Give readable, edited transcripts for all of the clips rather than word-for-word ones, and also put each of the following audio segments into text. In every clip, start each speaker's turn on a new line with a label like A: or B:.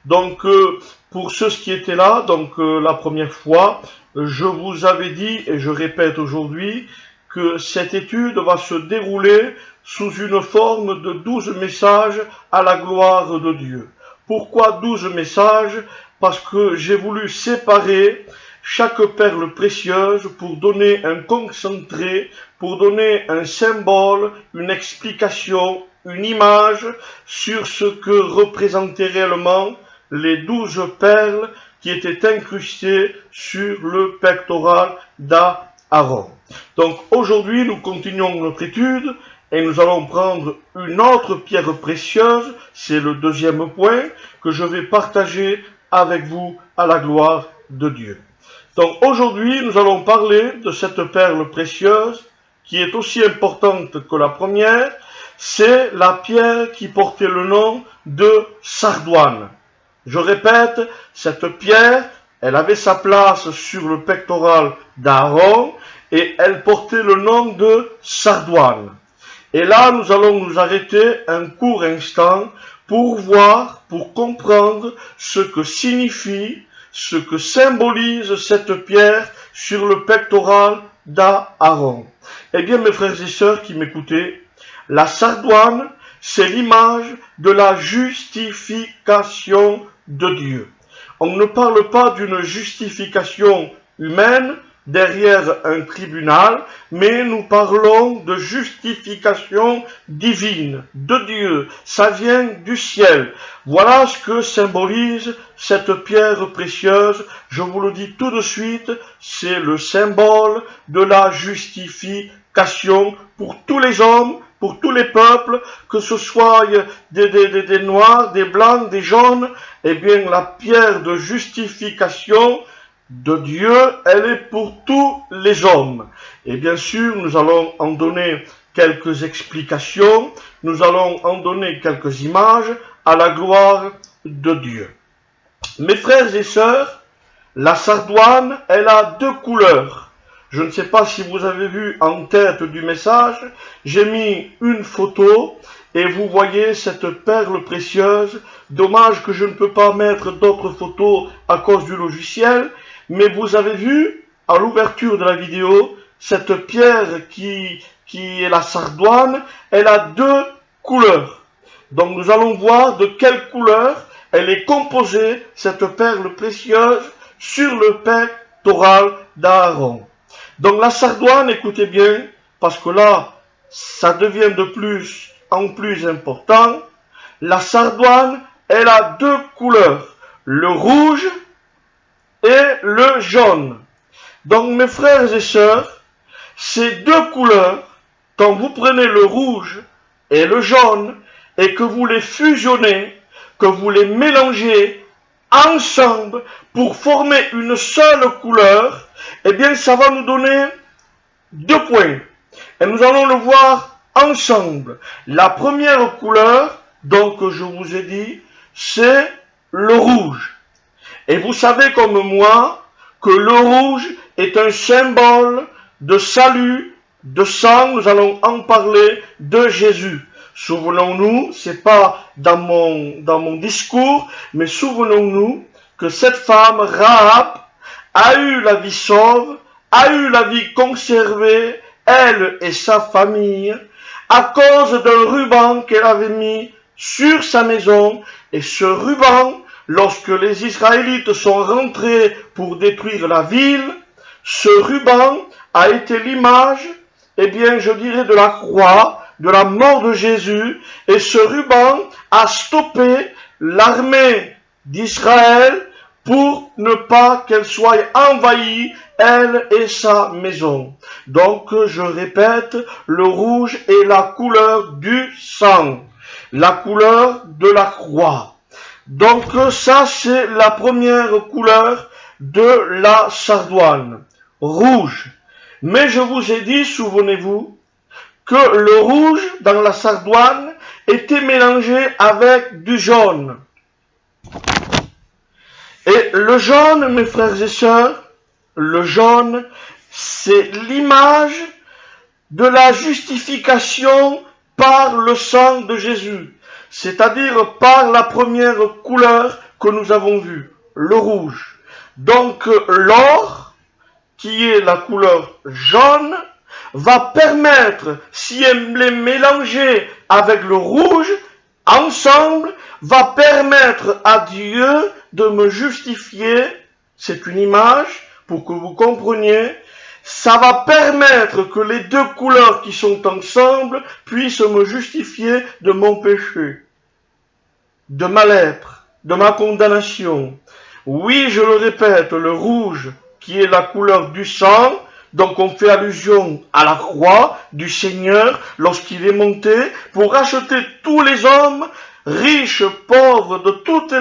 A: Donc, pour ceux qui étaient là, la première fois, je vous avais dit, et je répète aujourd'hui, que cette étude va se dérouler sous une forme de 12 messages à la gloire de Dieu. Pourquoi 12 messages? Parce que j'ai voulu séparer chaque perle précieuse pour donner un concentré, pour donner un symbole, une explication, une image sur ce que représentaient réellement les 12 perles qui étaient incrustées sur le pectoral d'Aaron. Donc aujourd'hui, nous continuons notre étude et nous allons prendre une autre pierre précieuse, c'est le deuxième point que je vais partager avec vous à la gloire de Dieu. Donc aujourd'hui, nous allons parler de cette perle précieuse qui est aussi importante que la première, c'est la pierre qui portait le nom de sardoine. Je répète, cette pierre, elle avait sa place sur le pectoral d'Aaron et elle portait le nom de sardoine. Et là, nous allons nous arrêter un court instant pour voir, pour comprendre ce que signifie, ce que symbolise cette pierre sur le pectoral d'Aaron. Eh bien, mes frères et sœurs qui m'écoutez, la sardoine, c'est l'image de la justification de Dieu. On ne parle pas d'une justification humaine derrière un tribunal, mais nous parlons de justification divine, de Dieu. Ça vient du ciel. Voilà ce que symbolise cette pierre précieuse. Je vous le dis tout de suite, c'est le symbole de la justification pour tous les hommes, pour tous les peuples, que ce soit des noirs, des blancs, des jaunes. Eh bien, la pierre de justification de Dieu, elle est pour tous les hommes. Et bien sûr, nous allons en donner quelques explications, nous allons en donner quelques images à la gloire de Dieu. Mes frères et sœurs, la sardoine, elle a deux couleurs. Je ne sais pas si vous avez vu en tête du message, j'ai mis une photo et vous voyez cette perle précieuse. Dommage que je ne peux pas mettre d'autres photos à cause du logiciel. Mais vous avez vu, à l'ouverture de la vidéo, cette pierre qui est la sardoine, elle a deux couleurs. Donc nous allons voir de quelle couleur elle est composée, cette perle précieuse, sur le pectoral d'Aaron. Donc la sardoine, écoutez bien, parce que là, ça devient de plus en plus important. La sardoine, elle a deux couleurs, le rouge et le jaune. Donc mes frères et sœurs, ces deux couleurs, quand vous prenez le rouge et le jaune et que vous les fusionnez, que vous les mélangez ensemble pour former une seule couleur, eh bien ça va nous donner deux points. Et nous allons le voir ensemble. La première couleur, donc je vous ai dit, c'est le rouge. Et vous savez comme moi que le rouge est un symbole de salut, de sang. Nous allons en parler de Jésus. Souvenons-nous, c'est pas dans mon discours, mais souvenons-nous que cette femme, Rahab, a eu la vie sauve, a eu la vie conservée, elle et sa famille, à cause d'un ruban qu'elle avait mis sur sa maison. Et ce ruban, lorsque les Israélites sont rentrés pour détruire la ville, ce ruban a été l'image, eh bien, je dirais, de la croix, de la mort de Jésus, et ce ruban a stoppé l'armée d'Israël pour ne pas qu'elle soit envahie, elle et sa maison. Donc, je répète, le rouge est la couleur du sang, la couleur de la croix. Donc ça, c'est la première couleur de la sardoine, rouge. Mais je vous ai dit, souvenez-vous, que le rouge dans la sardoine était mélangé avec du jaune. Et le jaune, mes frères et sœurs, le jaune, c'est l'image de la justification par le sang de Jésus, c'est-à-dire par la première couleur que nous avons vu, le rouge. Donc l'or, qui est la couleur jaune, va permettre, si elle est mélangée avec le rouge, ensemble, va permettre à Dieu de me justifier. C'est une image pour que vous compreniez. Ça va permettre que les deux couleurs qui sont ensemble puissent me justifier de mon péché, de ma lèpre, de ma condamnation. Oui, je le répète, le rouge qui est la couleur du sang, donc on fait allusion à la croix du Seigneur lorsqu'il est monté pour racheter tous les hommes, riches, pauvres, de toutes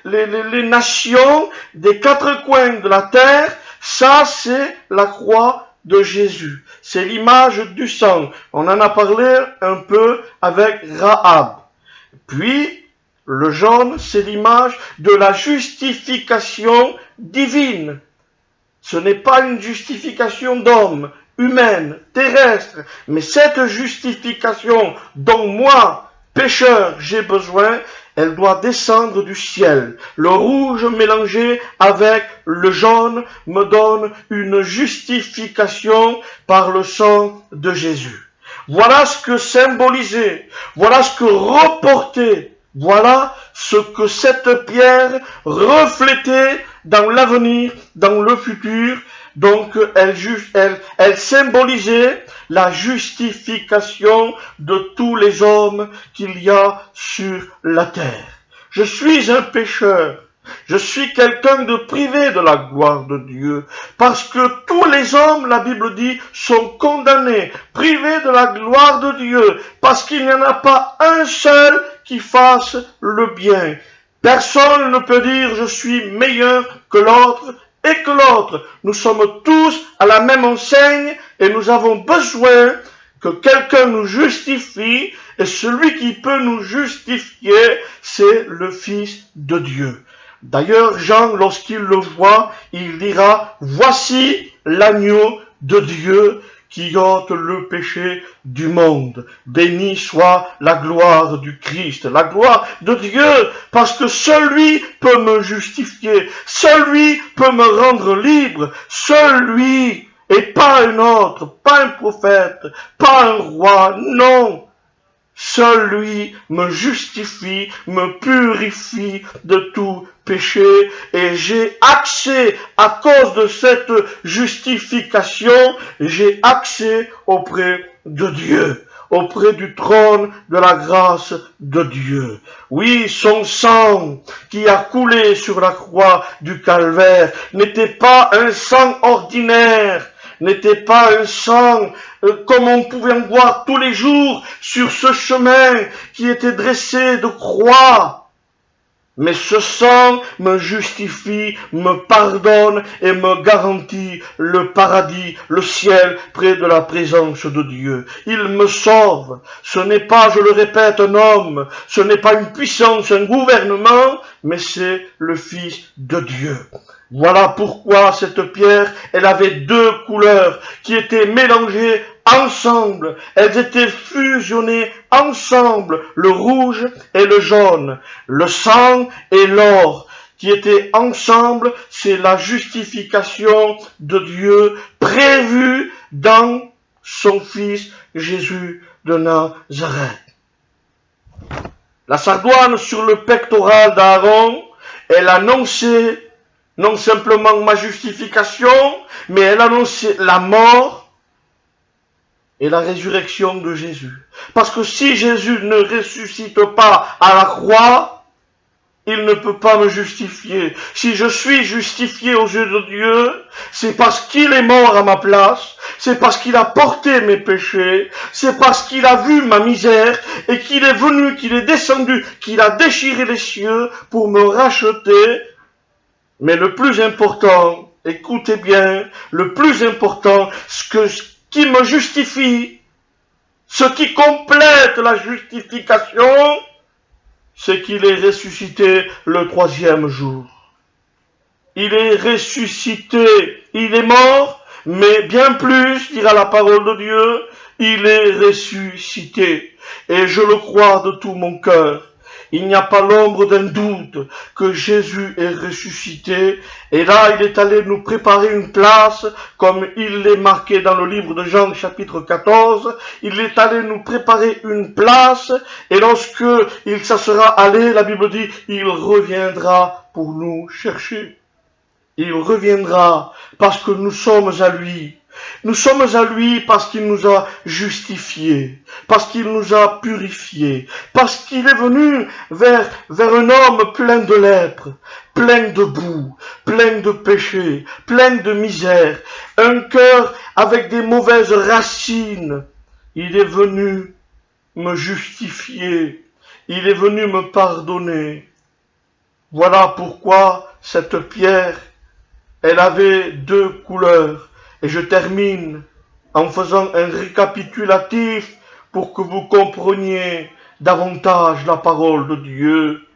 A: les nations, des quatre coins de la terre. Ça, c'est la croix de Jésus. C'est l'image du sang. On en a parlé un peu avec Rahab. Puis, le jaune, c'est l'image de la justification divine. Ce n'est pas une justification d'homme, humaine, terrestre, mais cette justification dont moi, pécheur, j'ai besoin, elle doit descendre du ciel. Le rouge mélangé avec le jaune me donne une justification par le sang de Jésus. Voilà ce que symbolisait, voilà ce que reportait, voilà ce que cette pierre reflétait dans l'avenir, dans le futur. Donc elle symbolisait la justification de tous les hommes qu'il y a sur la terre. Je suis un pécheur. Je suis quelqu'un de privé de la gloire de Dieu, parce que tous les hommes, la Bible dit, sont condamnés, privés de la gloire de Dieu, parce qu'il n'y en a pas un seul qui fasse le bien. Personne ne peut dire je suis meilleur que l'autre et que l'autre. Nous sommes tous à la même enseigne et nous avons besoin que quelqu'un nous justifie, et celui qui peut nous justifier, c'est le Fils de Dieu. D'ailleurs, Jean, lorsqu'il le voit, il dira, voici l'agneau de Dieu qui ôte le péché du monde. Béni soit la gloire du Christ, la gloire de Dieu, parce que seul lui peut me justifier, seul lui peut me rendre libre, seul lui, et pas un autre, pas un prophète, pas un roi, non. Seul lui me justifie, me purifie de tout péché, et j'ai accès, à cause de cette justification, j'ai accès auprès de Dieu, auprès du trône de la grâce de Dieu. Oui, son sang qui a coulé sur la croix du calvaire n'était pas un sang ordinaire, n'était pas un sang comme on pouvait en voir tous les jours sur ce chemin qui était dressé de croix. Mais ce sang me justifie, me pardonne et me garantit le paradis, le ciel, près de la présence de Dieu. Il me sauve. Ce n'est pas, je le répète, un homme, ce n'est pas une puissance, un gouvernement, mais c'est le Fils de Dieu. Voilà pourquoi cette pierre, elle avait deux couleurs qui étaient mélangées ensemble. Elles étaient fusionnées ensemble, le rouge et le jaune, le sang et l'or, qui étaient ensemble. C'est la justification de Dieu prévue dans son Fils Jésus de Nazareth. La sardoine sur le pectoral d'Aaron, elle annonçait non simplement ma justification, mais elle annonçait la mort et la résurrection de Jésus. Parce que si Jésus ne ressuscite pas à la croix, il ne peut pas me justifier. Si je suis justifié aux yeux de Dieu, c'est parce qu'il est mort à ma place, c'est parce qu'il a porté mes péchés, c'est parce qu'il a vu ma misère et qu'il est venu, qu'il est descendu, qu'il a déchiré les cieux pour me racheter. Mais le plus important, écoutez bien, le plus important, ce qui me justifie, ce qui complète la justification, c'est qu'il est ressuscité le troisième jour. Il est ressuscité, il est mort, mais bien plus, dira la parole de Dieu, il est ressuscité. Et je le crois de tout mon cœur. il n'y a pas l'ombre d'un doute que Jésus est ressuscité. Et là, il est allé nous préparer une place, comme il l'est marqué dans le livre de Jean chapitre 14. Il est allé nous préparer une place, et lorsque il s'en sera allé, la Bible dit, il reviendra pour nous chercher. Il reviendra parce que nous sommes à lui. Nous sommes à lui parce qu'il nous a justifiés, parce qu'il nous a purifiés, parce qu'il est venu vers un homme plein de lèpre, plein de boue, plein de péché, plein de misère, un cœur avec des mauvaises racines. Il est venu me justifier, il est venu me pardonner. Voilà pourquoi cette pierre, elle avait deux couleurs. Et je termine en faisant un récapitulatif pour que vous compreniez davantage la parole de Dieu.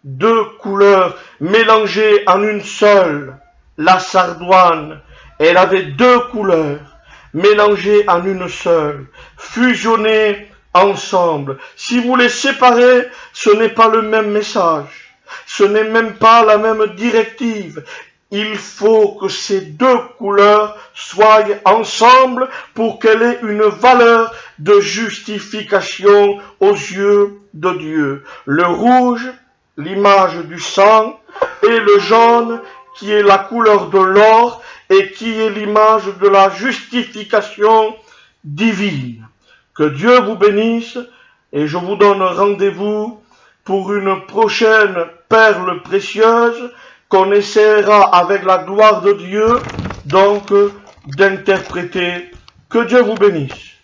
A: Deux couleurs mélangées en une seule. La sardoine, elle avait deux couleurs mélangées en une seule, fusionnées ensemble. Si vous les séparez, ce n'est pas le même message. Ce n'est même pas la même directive. Il faut que ces deux couleurs soient ensemble pour qu'elle ait une valeur de justification aux yeux de Dieu. Le rouge, l'image du sang, et le jaune, qui est la couleur de l'or et qui est l'image de la justification divine. Que Dieu vous bénisse et je vous donne rendez-vous pour une prochaine perle précieuse qu'on essaiera avec la gloire de Dieu, donc d'interpréter. Que Dieu vous bénisse.